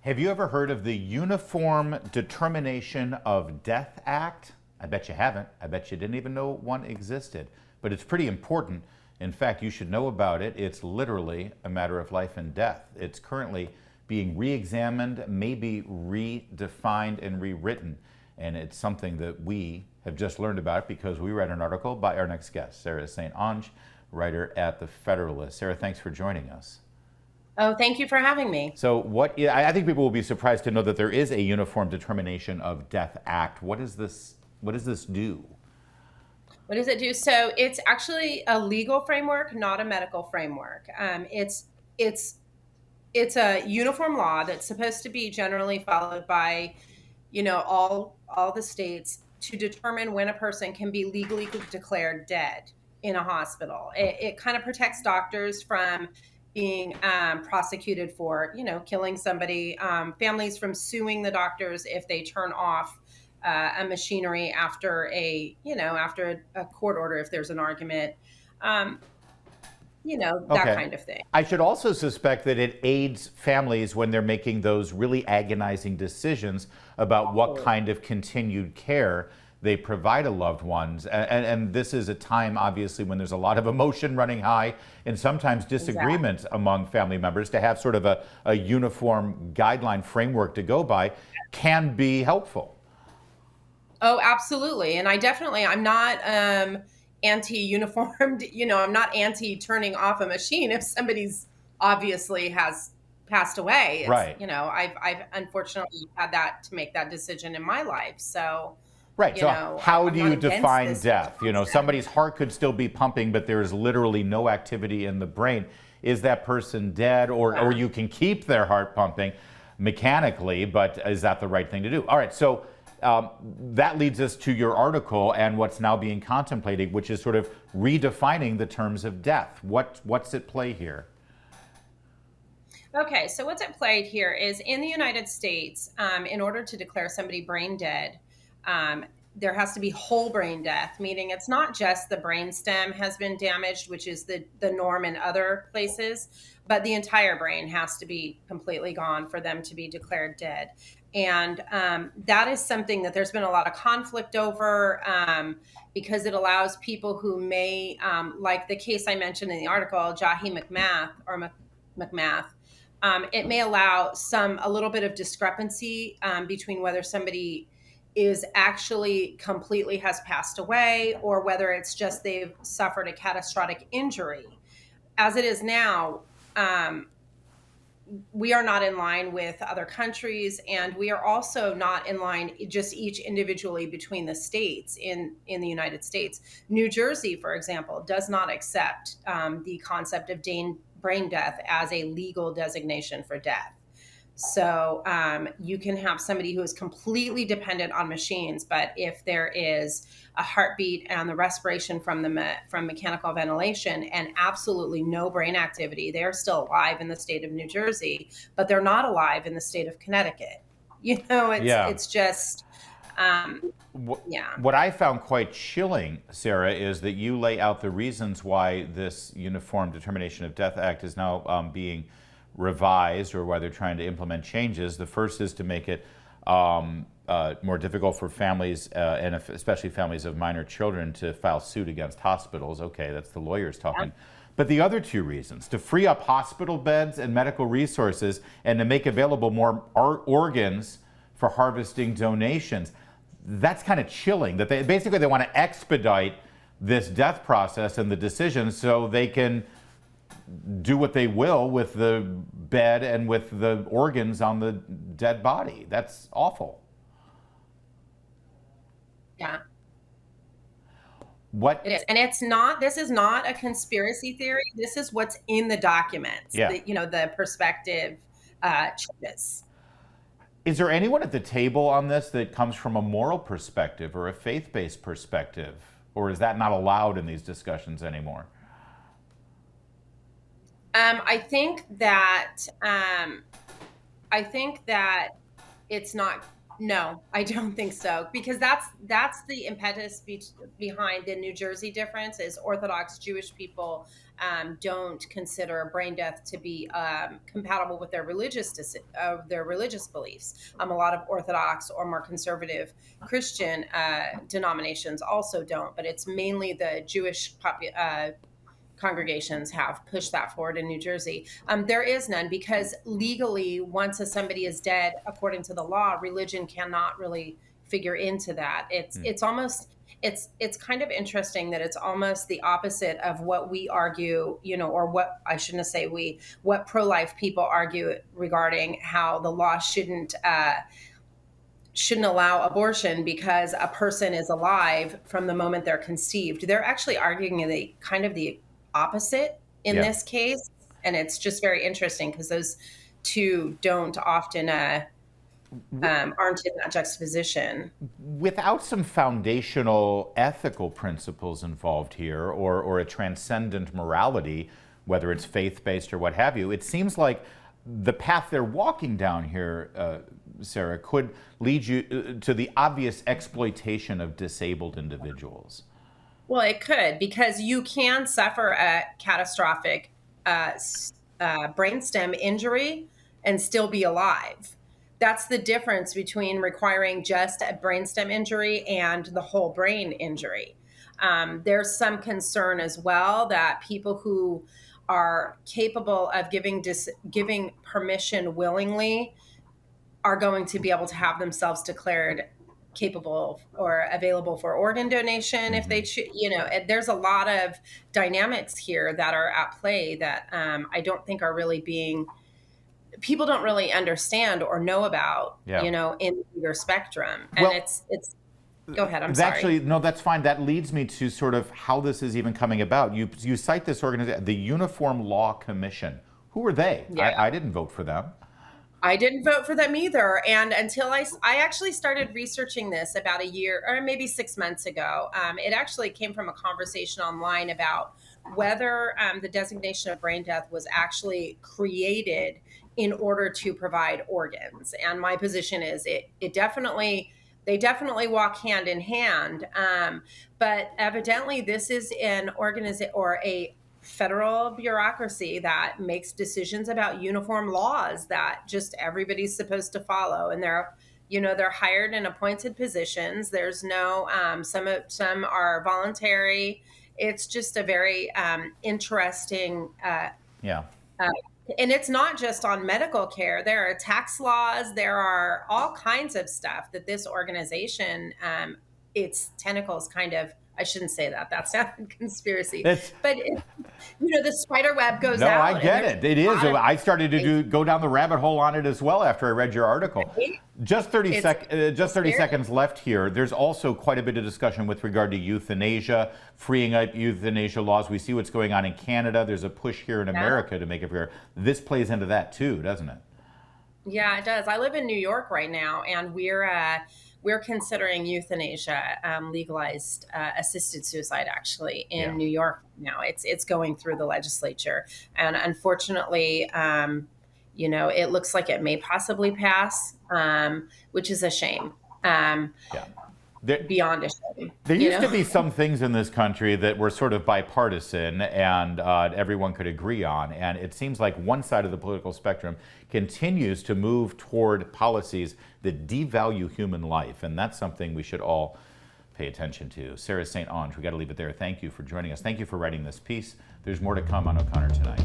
Have you ever heard of the Uniform Determination of Death Act? I bet you haven't. I bet you didn't even know one existed. But it's pretty important. In fact, you should know about it. It's literally a matter of life and death. It's currently being re-examined, maybe redefined and rewritten. And it's something that we have just learned about because we read an article by our next guest, Sarah St. Onge, writer at The Federalist. Sarah, thanks for joining us. Oh, thank you for having me. So I think people will be surprised to know that there is a Uniform Determination of Death Act. What does this do? What does it do? So it's actually a legal framework, not a medical framework. It's it's a uniform law that's supposed to be generally followed by, all the states to determine when a person can be legally declared dead in a hospital. It kind of protects doctors from being prosecuted for, killing somebody, families from suing the doctors if they turn off a machinery after after a court order, if there's an argument, um, that Okay. kind of thing. I should also suspect that it aids families when they're making those really agonizing decisions about what kind of continued care they provide to loved ones. And this is a time, obviously, when there's a lot of emotion running high and sometimes Exactly. disagreement among family members. To have sort of a uniform guideline framework to go by can be helpful. Oh, absolutely. And I'm not anti-uniformed, I'm not anti turning off a machine if somebody's obviously has passed away. It's, Right. I've unfortunately had that to make that decision in my life. So, Right. So how I'm do not you against define this death? concept. Somebody's heart could still be pumping, but there is literally no activity in the brain. Is that person dead? Or Yeah. you can keep their heart pumping mechanically, but is that the right thing to do? All right. So that leads us to your article and what's now being contemplated, which is sort of redefining the terms of death. What's at play here? Okay, so what's at play here is in the United States, in order to declare somebody brain dead, um, there has to be whole brain death, meaning it's not just the brain stem has been damaged, which is the norm in other places, but the entire brain has to be completely gone for them to be declared dead. And that is something that there's been a lot of conflict over, because it allows people who may, like the case I mentioned in the article, Jahi McMath or McMath, it may allow a little bit of discrepancy between whether somebody is actually completely has passed away or whether it's just they've suffered a catastrophic injury. As it is now, um, we are not in line with other countries, and we are also not in line just each individually between the states in the United States. New Jersey, for example, does not accept the concept of brain death as a legal designation for death. So you can have somebody who is completely dependent on machines, but if there is a heartbeat and the respiration from from mechanical ventilation and absolutely no brain activity, they're still alive in the state of New Jersey, but they're not alive in the state of Connecticut. Yeah. It's just um, What yeah. what I found quite chilling, Sarah, is that you lay out the reasons why this Uniform Determination of Death Act is now being revised, or why they're trying to implement changes. The first is to make it more difficult for families, and especially families of minor children, to file suit against hospitals. Okay, that's the lawyers talking. But the other two reasons, to free up hospital beds and medical resources and to make available more organs for harvesting donations. That's kind of chilling, that they want to expedite this death process and the decision so they can do what they will with the bed and with the organs on the dead body. That's awful. Yeah, it What? is. And this is not a conspiracy theory. This is what's in the documents, Yeah. the perspective changes. Is there anyone at the table on this that comes from a moral perspective or a faith-based perspective? Or is that not allowed in these discussions anymore? I think that I think that it's not No, I don't think so, because that's the impetus behind the New Jersey difference. Is Orthodox Jewish people don't consider brain death to be compatible with their religious beliefs. A lot of Orthodox or more conservative Christian denominations also don't, but it's mainly the Jewish congregations have pushed that forward in New Jersey. There is none, because legally, once somebody is dead, according to the law, religion cannot really figure into that. It's almost it's kind of interesting that it's almost the opposite of what we argue, or what I shouldn't say what pro-life people argue regarding how the law shouldn't allow abortion because a person is alive from the moment they're conceived. They're actually arguing the opposite in Yeah. this case. And it's just very interesting because those two don't often aren't in that juxtaposition. Without some foundational ethical principles involved here, or a transcendent morality, whether it's faith-based or what have you, it seems like the path they're walking down here, Sarah, could lead you to the obvious exploitation of disabled individuals. Well, it could, because you can suffer a catastrophic brainstem injury and still be alive. That's the difference between requiring just a brainstem injury and the whole brain injury. There's some concern as well that people who are capable of giving permission willingly are going to be able to have themselves declared capable or available for organ donation if they choose. There's a lot of dynamics here that are at play that I don't think are really people don't really understand or know about, Yeah. In the bigger spectrum. And Well, it's go ahead. I'm sorry. Actually, no, that's fine. That leads me to sort of how this is even coming about. You cite this organization, the Uniform Law Commission. Who are they? Yeah. I didn't vote for them. I didn't vote for them either. And until I actually started researching this about a year or maybe 6 months ago, it actually came from a conversation online about whether the designation of brain death was actually created in order to provide organs. And my position is they definitely walk hand in hand. But evidently this is an organization or a federal bureaucracy that makes decisions about uniform laws that just everybody's supposed to follow. And they're hired in appointed positions. There's no, some are voluntary. It's just a very interesting, Yeah. and it's not just on medical care. There are tax laws. There are all kinds of stuff that this organization, its tentacles kind of, I shouldn't say that. That sounded conspiracy. But the spider web goes No, out. I get it. It is. I started to go down the rabbit hole on it as well after I read your article. Just 30 seconds left here. There's also quite a bit of discussion with regard to euthanasia, freeing up euthanasia laws. We see what's going on in Canada. There's a push here in America to make it fair. This plays into that too, doesn't it? Yeah, it does. I live in New York right now, and we're considering euthanasia, legalized assisted suicide, actually, in New York now. It's going through the legislature, and unfortunately, it looks like it may possibly pass, which is a shame. Beyond a shame. There used to be some things in this country that were sort of bipartisan and everyone could agree on. And it seems like one side of the political spectrum continues to move toward policies that devalue human life. And that's something we should all pay attention to. Sarah St. Onge, we got to leave it there. Thank you for joining us. Thank you for writing this piece. There's more to come on O'Connor Tonight.